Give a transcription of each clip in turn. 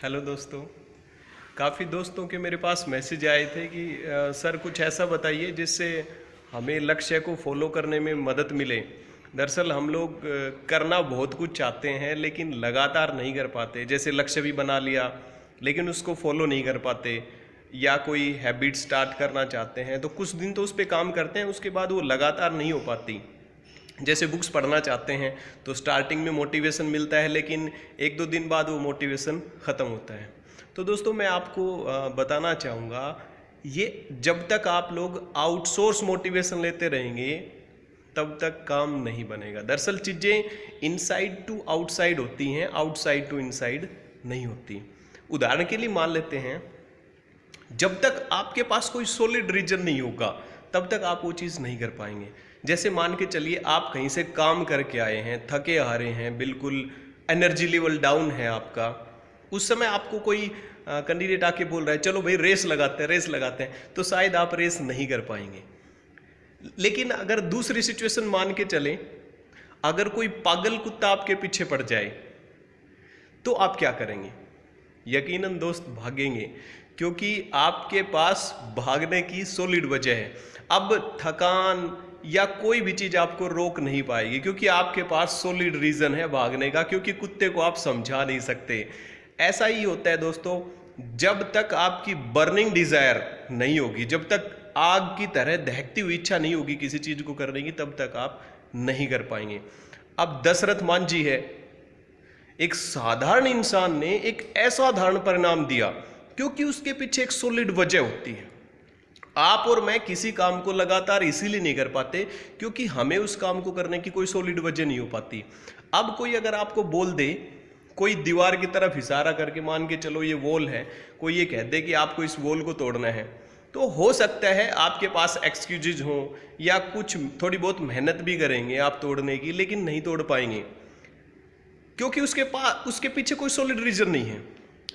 Hello दोस्तों। काफ़ी दोस्तों के मेरे पास मैसेज आए थे कि सर कुछ ऐसा बताइए जिससे हमें लक्ष्य को फॉलो करने में मदद मिले। दरअसल हम लोग करना बहुत कुछ चाहते हैं लेकिन लगातार नहीं कर पाते। जैसे लक्ष्य भी बना लिया लेकिन उसको फॉलो नहीं कर पाते, या कोई हैबिट स्टार्ट करना चाहते हैं तो कुछ दिन तो उस पर काम करते हैं, उसके बाद वो लगातार नहीं हो पाती। जैसे बुक्स पढ़ना चाहते हैं तो स्टार्टिंग में मोटिवेशन मिलता है लेकिन एक दो दिन बाद वो मोटिवेशन ख़त्म होता है। तो दोस्तों मैं आपको बताना चाहूँगा, ये जब तक आप लोग आउटसोर्स मोटिवेशन लेते रहेंगे तब तक काम नहीं बनेगा। दरअसल चीज़ें इनसाइड टू आउटसाइड होती हैं, आउटसाइड टू इनसाइड नहीं होती। उदाहरण के लिए मान लेते हैं, जब तक आपके पास कोई सॉलिड रीजन नहीं होगा तब तक आप वो चीज़ नहीं कर पाएंगे। जैसे मान के चलिए आप कहीं से काम करके आए हैं, थके हारे हैं, बिल्कुल एनर्जी लेवल डाउन है आपका, उस समय आपको कोई कैंडिडेट आके बोल रहा है चलो भाई रेस लगाते हैं, तो शायद आप रेस नहीं कर पाएंगे। लेकिन अगर दूसरी सिचुएशन मान के चलें, अगर कोई पागल कुत्ता आपके पीछे पड़ जाए तो आप क्या करेंगे? यकीनन दोस्त भागेंगे, क्योंकि आपके पास भागने की सॉलिड वजह है। अब थकान या कोई भी चीज़ आपको रोक नहीं पाएगी, क्योंकि आपके पास सॉलिड रीज़न है भागने का, क्योंकि कुत्ते को आप समझा नहीं सकते। ऐसा ही होता है दोस्तों, जब तक आपकी बर्निंग डिज़ायर नहीं होगी, जब तक आग की तरह दहकती हुई इच्छा नहीं होगी किसी चीज़ को करने की, तब तक आप नहीं कर पाएंगे। अब दशरथ मान जी है, एक साधारण इंसान ने एक असाधारण परिणाम दिया क्योंकि उसके पीछे एक सॉलिड वजह होती है। आप और मैं किसी काम को लगातार इसीलिए नहीं कर पाते क्योंकि हमें उस काम को करने की कोई सॉलिड वजह नहीं हो पाती। अब कोई अगर आपको बोल दे, कोई दीवार की तरफ इशारा करके, मान के चलो ये वॉल है, कोई ये कह दे कि आपको इस वॉल को तोड़ना है, तो हो सकता है आपके पास एक्सक्यूजेज हो या कुछ थोड़ी बहुत मेहनत भी करेंगे आप तोड़ने की, लेकिन नहीं तोड़ पाएंगे क्योंकि उसके पीछे कोई सॉलिड रीजन नहीं है।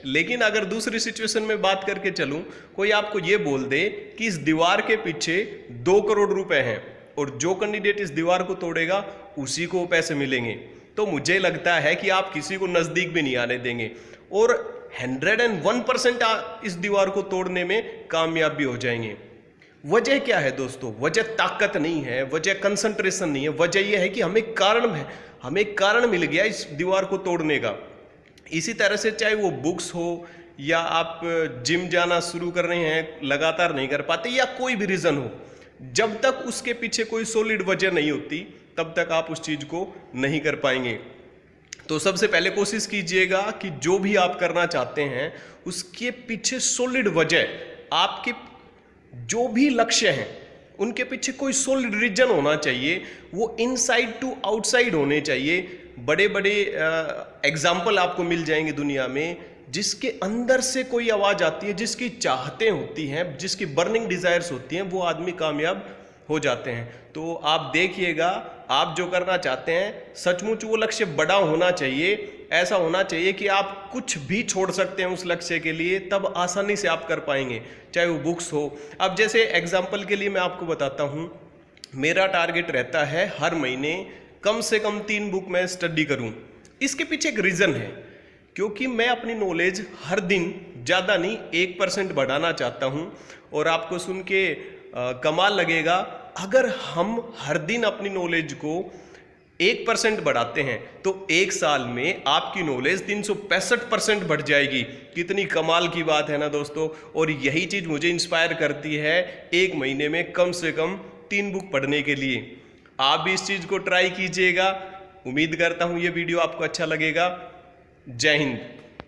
लेकिन अगर दूसरी सिचुएशन में बात करके चलूं, कोई आपको ये बोल दे कि इस दीवार के पीछे 2 करोड़ रुपए हैं और जो कैंडिडेट इस दीवार को तोड़ेगा उसी को पैसे मिलेंगे, तो मुझे लगता है कि आप किसी को नजदीक भी नहीं आने देंगे और 101% इस दीवार को तोड़ने में कामयाब भी हो जाएंगे। वजह क्या है दोस्तों? वजह ताकत नहीं है, वजह कंसंट्रेशन नहीं है, वजह यह है कि हमें कारण मिल गया इस दीवार को तोड़ने का। इसी तरह से चाहे वो बुक्स हो या आप जिम जाना शुरू कर रहे हैं, लगातार नहीं कर पाते, या कोई भी रीज़न हो, जब तक उसके पीछे कोई सॉलिड वजह नहीं होती तब तक आप उस चीज़ को नहीं कर पाएंगे। तो सबसे पहले कोशिश कीजिएगा कि जो भी आप करना चाहते हैं उसके पीछे सॉलिड वजह, आपके जो भी लक्ष्य हैं उनके पीछे कोई सॉलिड रीजन होना चाहिए। वो इनसाइड टू आउटसाइड होने चाहिए। बड़े बड़े एग्जाम्पल आपको मिल जाएंगे दुनिया में, जिसके अंदर से कोई आवाज़ आती है, जिसकी चाहतें होती हैं, जिसकी बर्निंग डिज़ायर्स होती हैं, वो आदमी कामयाब हो जाते हैं। तो आप देखिएगा, आप जो करना चाहते हैं सचमुच वो लक्ष्य बड़ा होना चाहिए। ऐसा होना चाहिए कि आप कुछ भी छोड़ सकते हैं उस लक्ष्य के लिए, तब आसानी से आप कर पाएंगे, चाहे वो बुक्स हो। अब जैसे एग्जाम्पल के लिए मैं आपको बताता हूँ, मेरा टारगेट रहता है हर महीने कम से कम 3 बुक मैं स्टडी करूँ। इसके पीछे एक रीज़न है, क्योंकि मैं अपनी नॉलेज हर दिन ज़्यादा नहीं 1% बढ़ाना चाहता हूँ। और आपको सुन के कमाल लगेगा, अगर हम हर दिन अपनी नॉलेज को 1% बढ़ाते हैं तो 1 साल में आपकी नॉलेज 365% बढ़ जाएगी। कितनी कमाल की बात है ना दोस्तों। और यही चीज़ मुझे इंस्पायर करती है 1 महीने में कम से कम 3 बुक पढ़ने के लिए। आप भी इस चीज़ को ट्राई कीजिएगा। उम्मीद करता हूँ ये वीडियो आपको अच्छा लगेगा। जय हिंद।